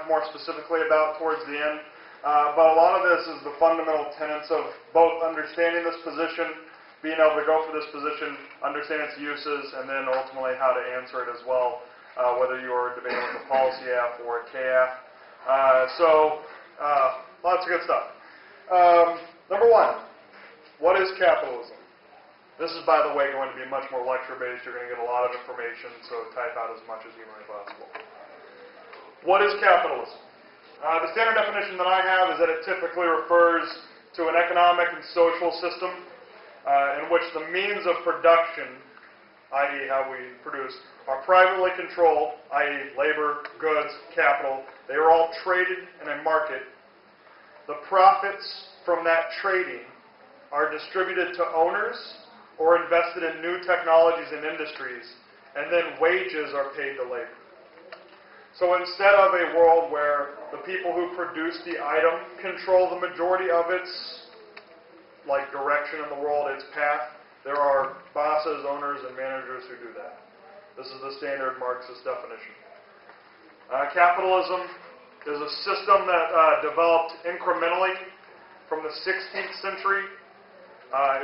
talk more specifically about towards the end. But a lot of this is the fundamental tenets of both understanding this position, being able to go for this position, understand its uses, and then ultimately how to answer it as well, whether you are debating with a policy app or a KAF. Lots of good stuff. Number one, what is capitalism? This is, by the way, going to be much more lecture-based. You're going to get a lot of information, so type out as much as humanly possible. What is capitalism? The standard definition that I have is that it typically refers to an economic and social system in which the means of production, i.e. how we produce, are privately controlled, i.e. labor, goods, capital. They are all traded in a market. The profits from that trading are distributed to owners or invested in new technologies and industries, and then wages are paid to labor. So instead of a world where the people who produce the item control the majority of its direction in the world, its path, there are bosses, owners, and managers who do that. This is the standard Marxist definition. Capitalism is a system that developed incrementally from the 16th century.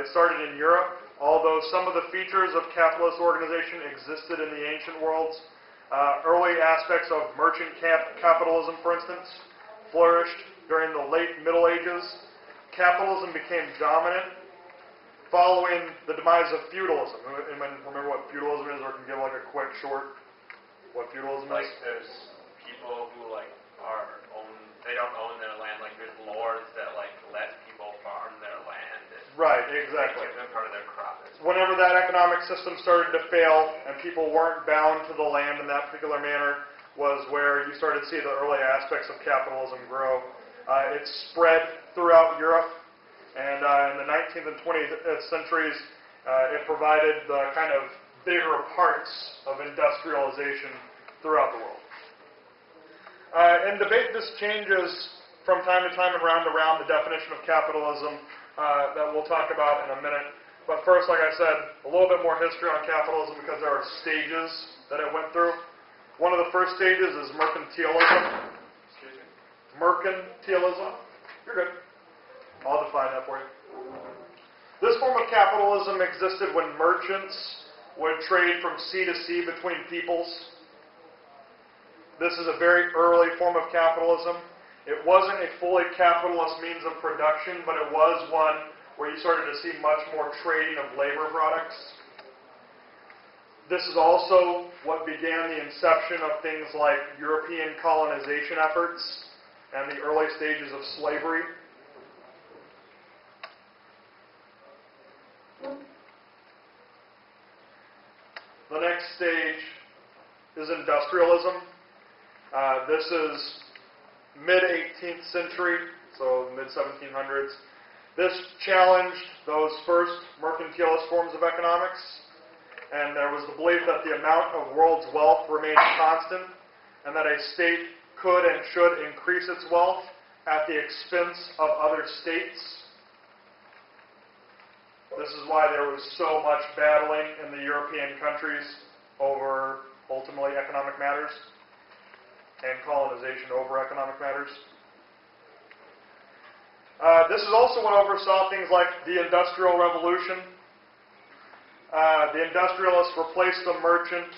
It started in Europe, although some of the features of capitalist organization existed in the ancient worlds. Early aspects of merchant capitalism, for instance, flourished during the late Middle Ages. Capitalism became dominant following the demise of feudalism. Anyone remember what feudalism is, or can give a quick short what feudalism is? There's people who they don't own their land. There's lords that let people farm their land. Right, exactly. Give them part of their profits. Whenever that economic system started to fail and people weren't bound to the land in that particular manner was where you started to see the early aspects of capitalism grow. It spread throughout Europe, and in the 19th and 20th centuries, it provided the kind of bigger parts of industrialization throughout the world. In debate, this changes from time to time and round to round, the definition of capitalism that we'll talk about in a minute. But first, like I said, a little bit more history on capitalism because there are stages that it went through. One of the first stages is mercantilism. Excuse me? Mercantilism. You're good. I'll define that for you. This form of capitalism existed when merchants would trade from sea to sea between peoples. This is a very early form of capitalism. It wasn't a fully capitalist means of production, but it was one where you started to see much more trading of labor products. This is also what began the inception of things like European colonization efforts and the early stages of slavery. The next stage is industrialism. This is mid-18th century, so mid-1700s. This challenged those first mercantilist forms of economics, and there was the belief that the amount of world's wealth remained constant, and that a state could and should increase its wealth at the expense of other states. This is why there was so much battling in the European countries over, ultimately, economic matters, and colonization over economic matters. This is also what oversaw things like the Industrial Revolution. The industrialists replaced the merchant,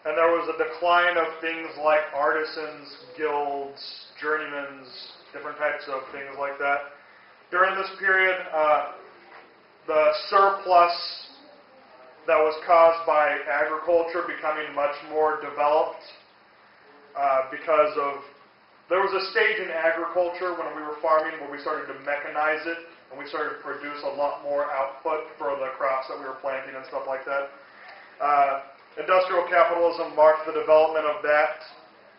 and there was a decline of things like artisans, guilds, journeymans, different types of things like that. During this period, the surplus that was caused by agriculture becoming much more developed because of, there was a stage in agriculture when we were farming where we started to mechanize it and we started to produce a lot more output for the crops that we were planting and stuff like that. Industrial capitalism marked the development of that,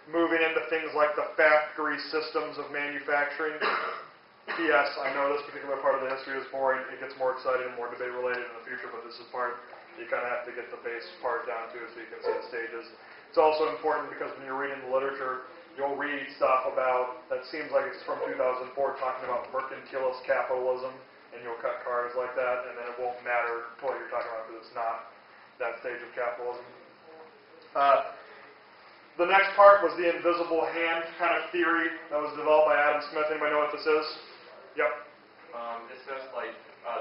moving into things like the factory systems of manufacturing. P.S. I know this particular part of the history is boring. It gets more exciting and more debate related in the future, but this is part you kind of have to get the base part down to so you can see the stages. It's also important because when you're reading the literature, you'll read stuff about, that seems like it's from 2004, talking about mercantilist capitalism, and you'll cut cards like that, and then it won't matter what you're talking about because it's not that stage of capitalism. The next part was the invisible hand kind of theory that was developed by Adam Smith. Anybody know what this is? Yep. It says like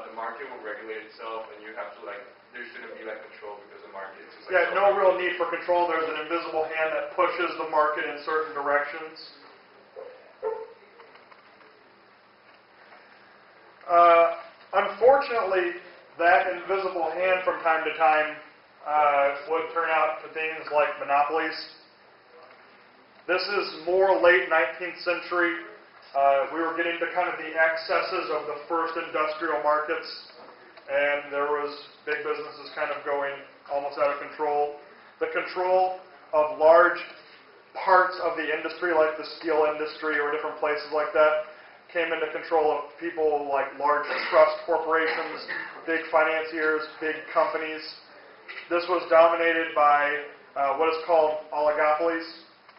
the market will regulate itself, and you have to like there shouldn't be like control because the market is just like No real need for control. There's an invisible hand that pushes the market in certain directions. Unfortunately, that invisible hand from time to time would turn out to things like monopolies. This is more late 19th century. We were getting to kind of the excesses of the first industrial markets, and there was big businesses kind of going almost out of control. The control of large parts of the industry, like the steel industry or different places like that, came into control of people like large trust corporations, big financiers, big companies. This was dominated by what is called oligopolies.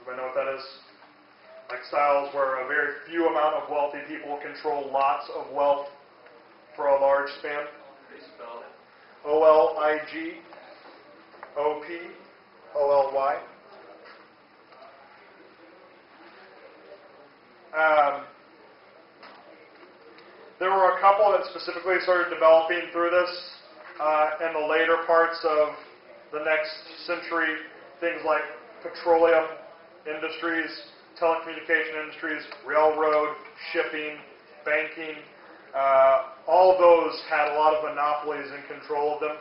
Anybody know what that is? Like styles where a very few amount of wealthy people control lots of wealth for a large span. they spell it. O-L-I-G-O-P-O-L-Y. There were a couple that specifically started developing through this in the later parts of the next century. Things like petroleum industries, telecommunication industries, railroad, shipping, banking. All those had a lot of monopolies and control of them.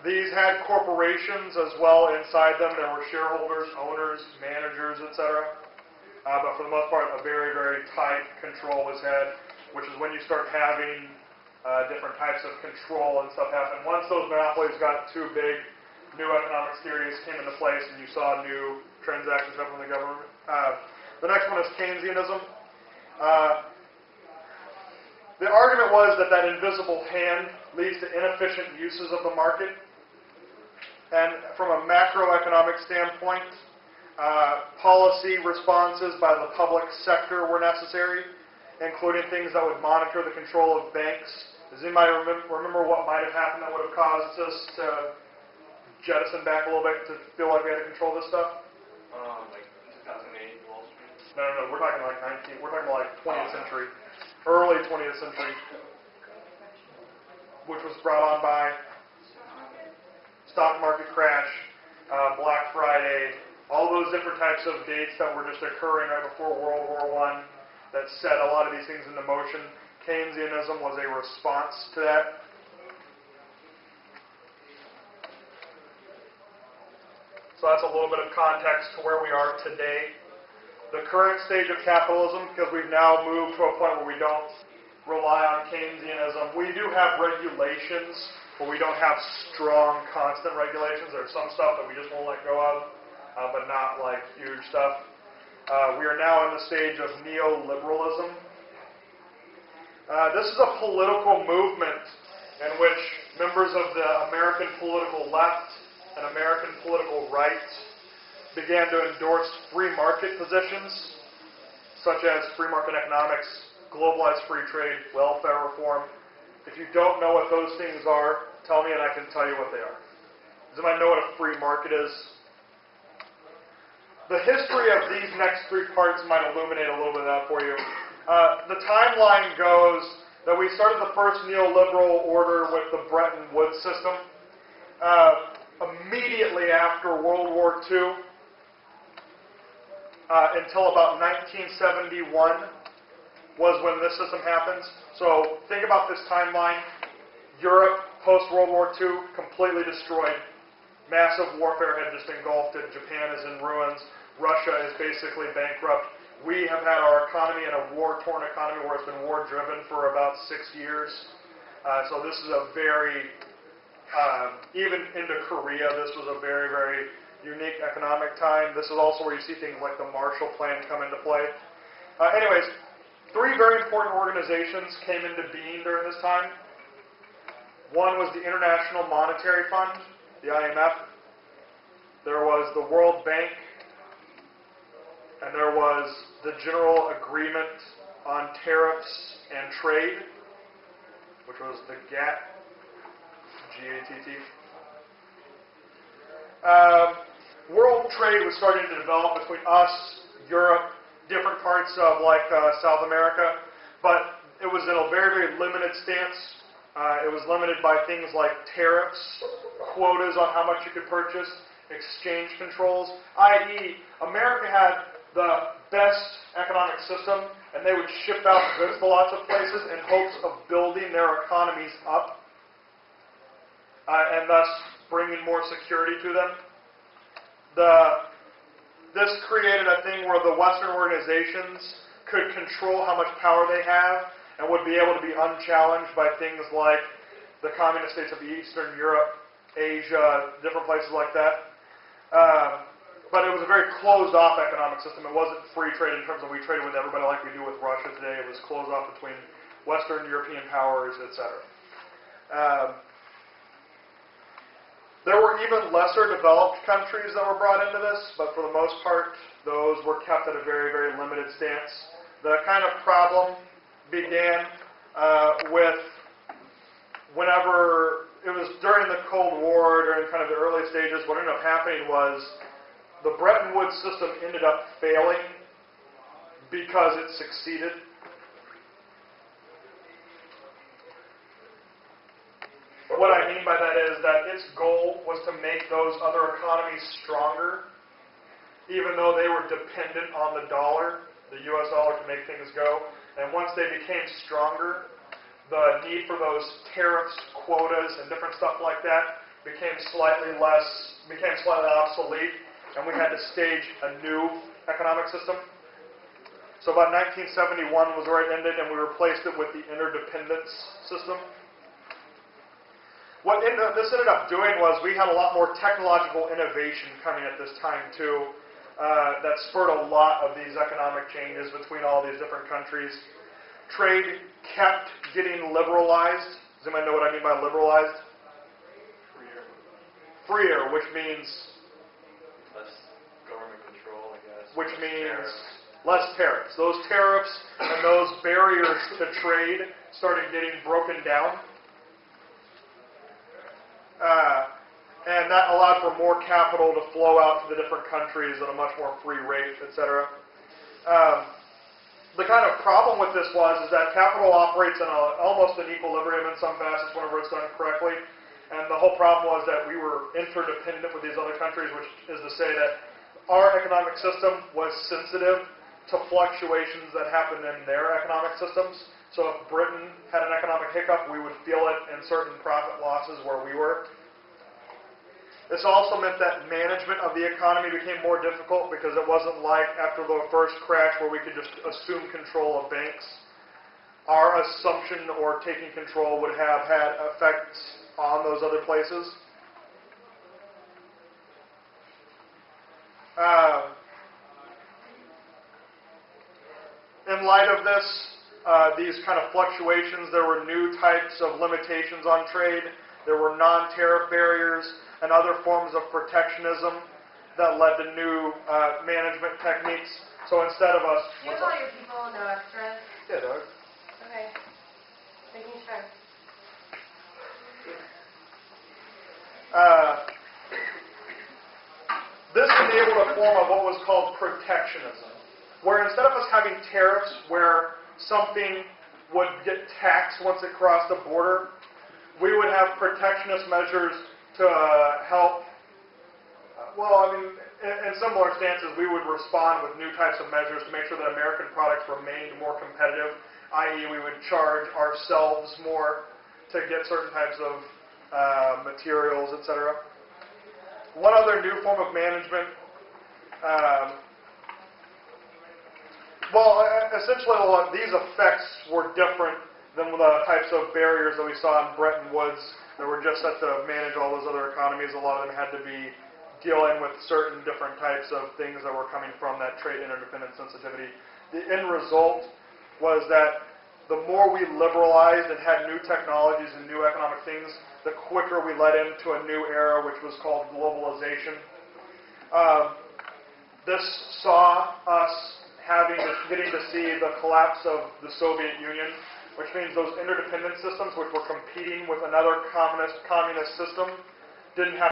These had corporations as well inside them. There were shareholders, owners, managers, etc. But for the most part, a very, very tight control was had, which is when you start having different types of control and stuff happen. Once those monopolies got too big, new economics theories came into place, and you saw new transactions happen in the government. The next one is Keynesianism. The argument was that that invisible hand leads to inefficient uses of the market. And from a macroeconomic standpoint, policy responses by the public sector were necessary, including things that would monitor the control of banks. Does anybody remember what might have happened that would have caused us to jettison back a little bit to feel like we had to control this stuff? Like 2008 Wall Street. No, we're talking like 20th century, early 20th century, which was brought on by stock market crash, Black Friday, all those different types of dates that were just occurring right before World War I that set a lot of these things into motion. Keynesianism was a response to that. So that's a little bit of context to where we are today. The current stage of capitalism, because we've now moved to a point where we don't rely on Keynesianism. We do have regulations, but we don't have strong, constant regulations. There's some stuff that we just won't let go of, but not like huge stuff. We are now in the stage of neoliberalism. This is a political movement in which members of the American political left and American political right began to endorse free market positions, such as free market economics, globalized free trade, welfare reform. If you don't know what those things are, tell me and I can tell you what they are. Does anybody know what a free market is? The history of these next three parts might illuminate a little bit of that for you. The timeline goes that we started the first neoliberal order with the Bretton Woods system. Immediately after World War II, until about 1971 was when this system happens. So think about this timeline. Europe, post-World War II, completely destroyed. Massive warfare had just engulfed it. Japan is in ruins. Russia is basically bankrupt. We have had our economy in a war-torn economy where it's been war-driven for about 6 years. So this is a very, even into Korea, this was a very, very unique economic time. This is also where you see things like the Marshall Plan come into play. Anyways, three very important organizations came into being during this time. One was the International Monetary Fund, the IMF. There was the World Bank, and there was the General Agreement on Tariffs and Trade, which was the GATT, G-A-T-T. World trade was starting to develop between us, Europe, different parts of like South America, but it was in a very, very limited stance. It was limited by things like tariffs, quotas on how much you could purchase, exchange controls, i.e. America had the best economic system, and they would ship out goods to lots of places in hopes of building their economies up, and thus bringing more security to them. This created a thing where the Western organizations could control how much power they have and would be able to be unchallenged by things like the communist states of Eastern Europe, Asia, different places like that. But it was a very closed-off economic system. It wasn't free trade in terms of we traded with everybody like we do with Russia today. It was closed off between Western European powers, etc. There were even lesser developed countries that were brought into this, but for the most part, those were kept at a very, very limited stance. The kind of problem began with whenever it was during the Cold War, during kind of the early stages, what ended up happening was the Bretton Woods system ended up failing because it succeeded. What I mean by that is that its goal was to make those other economies stronger, even though they were dependent on the dollar, the U.S. dollar, to make things go. And once they became stronger, the need for those tariffs, quotas, and different stuff like that became slightly obsolete, and we had to stage a new economic system. So about 1971 was where it ended, and we replaced it with the interdependence system. What this ended up doing was we had a lot more technological innovation coming at this time too, that spurred a lot of these economic changes between all these different countries. Trade kept getting liberalized. Does anybody know what I mean by liberalized? Freer, which means less government control, I guess. Which means less tariffs. Those tariffs and those barriers to trade started getting broken down. And that allowed for more capital to flow out to the different countries at a much more free rate, etc. The kind of problem with this is that capital operates in almost an equilibrium in some facets whenever it's done correctly. And the whole problem was that we were interdependent with these other countries, which is to say that our economic system was sensitive to fluctuations that happened in their economic systems. So if Britain had an economic hiccup, we would feel it in certain profit losses where we were. This also meant that management of the economy became more difficult because it wasn't like after the first crash where we could just assume control of banks. Our assumption or taking control would have had effects on those other places. In light of this, these kind of fluctuations, there were new types of limitations on trade. There were non-tariff barriers and other forms of protectionism that led to new management techniques. So instead of us... Do you have all your people, no extras? Yeah, Doug. Okay. Making sure. This enabled a form of what was called protectionism, where instead of us having tariffs where something would get taxed once it crossed the border, we would have protectionist measures to help. In similar stances, we would respond with new types of measures to make sure that American products remained more competitive, i.e. we would charge ourselves more to get certain types of materials, etc. One other new form of management, essentially these effects were different than the types of barriers that we saw in Bretton Woods that were just set to manage all those other economies. A lot of them had to be dealing with certain different types of things that were coming from that trade interdependence sensitivity. The end result was that the more we liberalized and had new technologies and new economic things, the quicker we led into a new era, which was called globalization. This saw us getting to see the collapse of the Soviet Union, which means those interdependent systems, which were competing with another communist system, didn't have